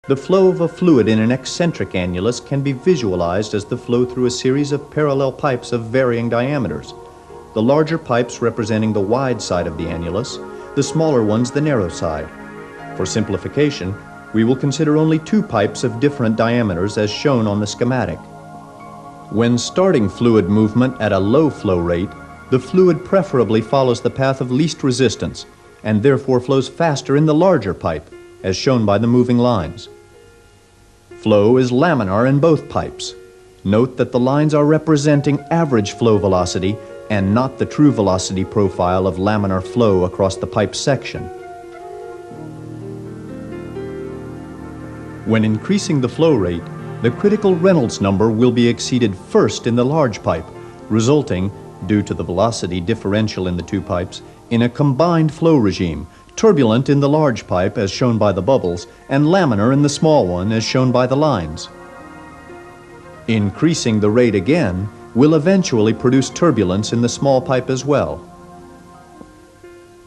The flow of a fluid in an eccentric annulus can be visualized as the flow through a series of parallel pipes of varying diameters, the larger pipes representing the wide side of the annulus, the smaller ones the narrow side. For simplification, we will consider only two pipes of different diameters as shown on the schematic. When starting fluid movement at a low flow rate, the fluid preferably follows the path of least resistance and therefore flows faster in the larger pipe, as shown by the moving lines. Flow is laminar in both pipes. Note that the lines are representing average flow velocity and not the true velocity profile of laminar flow across the pipe section. When increasing the flow rate, the critical Reynolds number will be exceeded first in the large pipe, resulting, due to the velocity differential in the two pipes, in a combined flow regime, turbulent in the large pipe as shown by the bubbles, and laminar in the small one as shown by the lines. Increasing the rate again will eventually produce turbulence in the small pipe as well.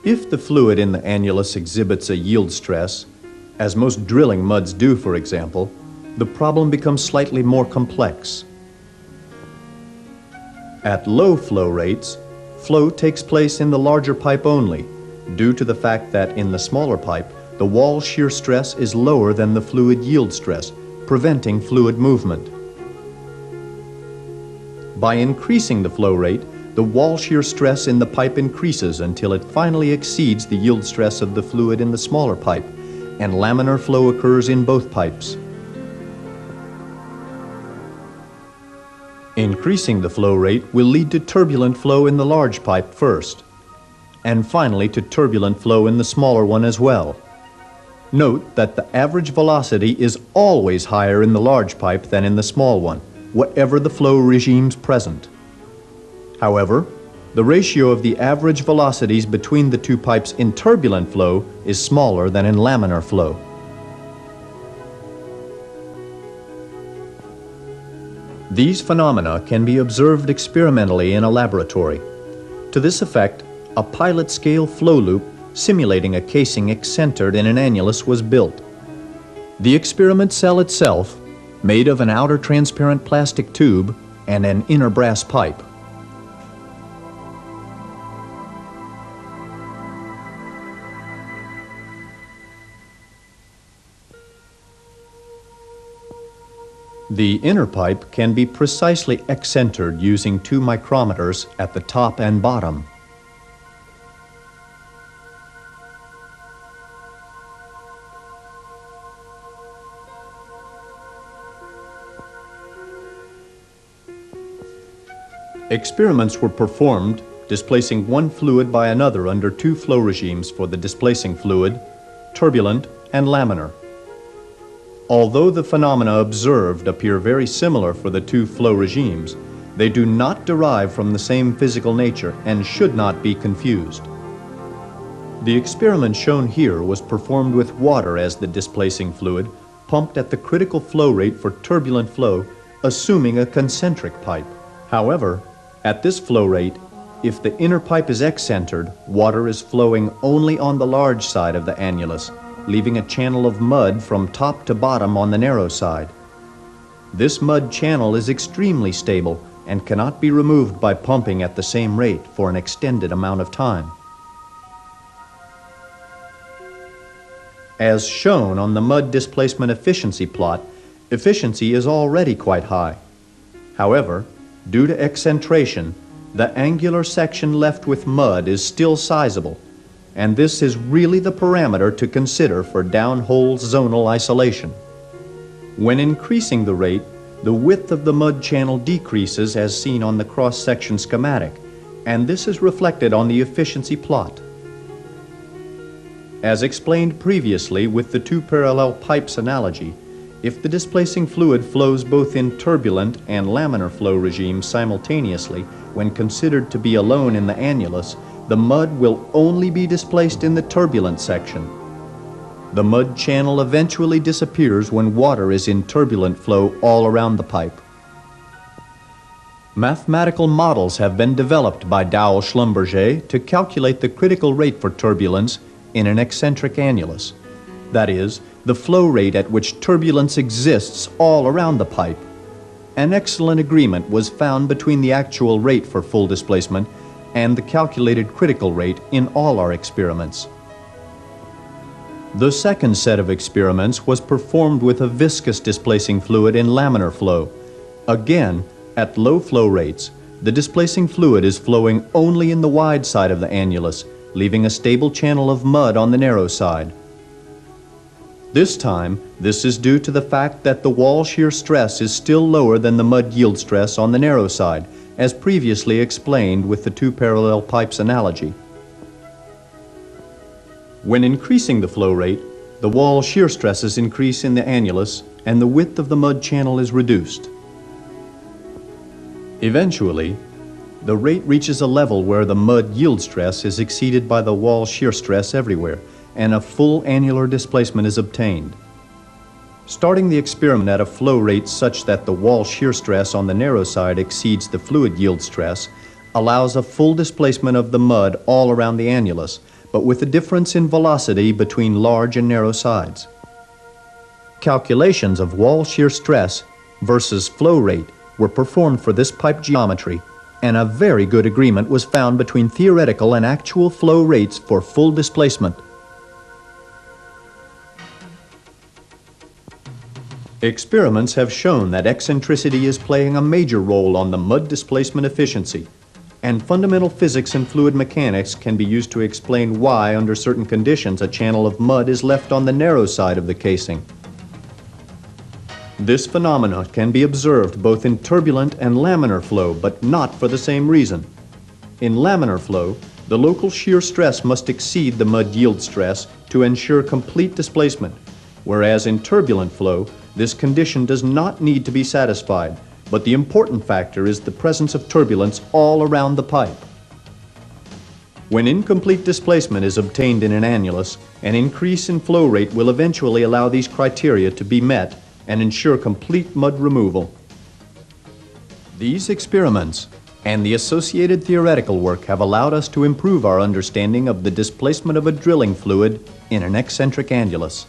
If the fluid in the annulus exhibits a yield stress, as most drilling muds do for example, the problem becomes slightly more complex. At low flow rates, flow takes place in the larger pipe only, due to the fact that in the smaller pipe, the wall shear stress is lower than the fluid yield stress, preventing fluid movement. By increasing the flow rate, the wall shear stress in the pipe increases until it finally exceeds the yield stress of the fluid in the smaller pipe, and laminar flow occurs in both pipes. Increasing the flow rate will lead to turbulent flow in the large pipe first, and finally to turbulent flow in the smaller one as well. Note that the average velocity is always higher in the large pipe than in the small one, whatever the flow regimes present. However, the ratio of the average velocities between the two pipes in turbulent flow is smaller than in laminar flow. These phenomena can be observed experimentally in a laboratory. To this effect, a pilot-scale flow loop simulating a casing eccentered in an annulus was built. The experiment cell itself, made of an outer transparent plastic tube and an inner brass pipe. The inner pipe can be precisely eccentered using 2 micrometers at the top and bottom. Experiments were performed displacing one fluid by another under 2 flow regimes for the displacing fluid, turbulent and laminar. Although the phenomena observed appear very similar for the 2 flow regimes, they do not derive from the same physical nature and should not be confused. The experiment shown here was performed with water as the displacing fluid, pumped at the critical flow rate for turbulent flow, assuming a concentric pipe. However, at this flow rate, if the inner pipe is eccentered, water is flowing only on the large side of the annulus, leaving a channel of mud from top to bottom on the narrow side. This mud channel is extremely stable and cannot be removed by pumping at the same rate for an extended amount of time. As shown on the mud displacement efficiency plot, efficiency is already quite high. However, due to excentration, the angular section left with mud is still sizable, and this is really the parameter to consider for downhole zonal isolation. When increasing the rate, the width of the mud channel decreases as seen on the cross-section schematic, and this is reflected on the efficiency plot. As explained previously with the 2 parallel pipes analogy, if the displacing fluid flows both in turbulent and laminar flow regimes simultaneously when considered to be alone in the annulus, the mud will only be displaced in the turbulent section. The mud channel eventually disappears when water is in turbulent flow all around the pipe. Mathematical models have been developed by Schlumberger to calculate the critical rate for turbulence in an eccentric annulus. That is, the flow rate at which turbulence exists all around the pipe. An excellent agreement was found between the actual rate for full displacement and the calculated critical rate in all our experiments. The second set of experiments was performed with a viscous displacing fluid in laminar flow. Again, at low flow rates, the displacing fluid is flowing only in the wide side of the annulus, leaving a stable channel of mud on the narrow side. This time, this is due to the fact that the wall shear stress is still lower than the mud yield stress on the narrow side, as previously explained with the two parallel pipes analogy. When increasing the flow rate, the wall shear stresses increase in the annulus and the width of the mud channel is reduced. Eventually, the rate reaches a level where the mud yield stress is exceeded by the wall shear stress everywhere, and a full annular displacement is obtained. Starting the experiment at a flow rate such that the wall shear stress on the narrow side exceeds the fluid yield stress allows a full displacement of the mud all around the annulus, but with a difference in velocity between large and narrow sides. Calculations of wall shear stress versus flow rate were performed for this pipe geometry, and a very good agreement was found between theoretical and actual flow rates for full displacement. Experiments have shown that eccentricity is playing a major role on the mud displacement efficiency, and fundamental physics and fluid mechanics can be used to explain why, under certain conditions, a channel of mud is left on the narrow side of the casing. This phenomena can be observed both in turbulent and laminar flow, but not for the same reason. In laminar flow, the local shear stress must exceed the mud yield stress to ensure complete displacement, whereas in turbulent flow, this condition does not need to be satisfied, but the important factor is the presence of turbulence all around the pipe. When incomplete displacement is obtained in an annulus, an increase in flow rate will eventually allow these criteria to be met and ensure complete mud removal. These experiments and the associated theoretical work have allowed us to improve our understanding of the displacement of a drilling fluid in an eccentric annulus.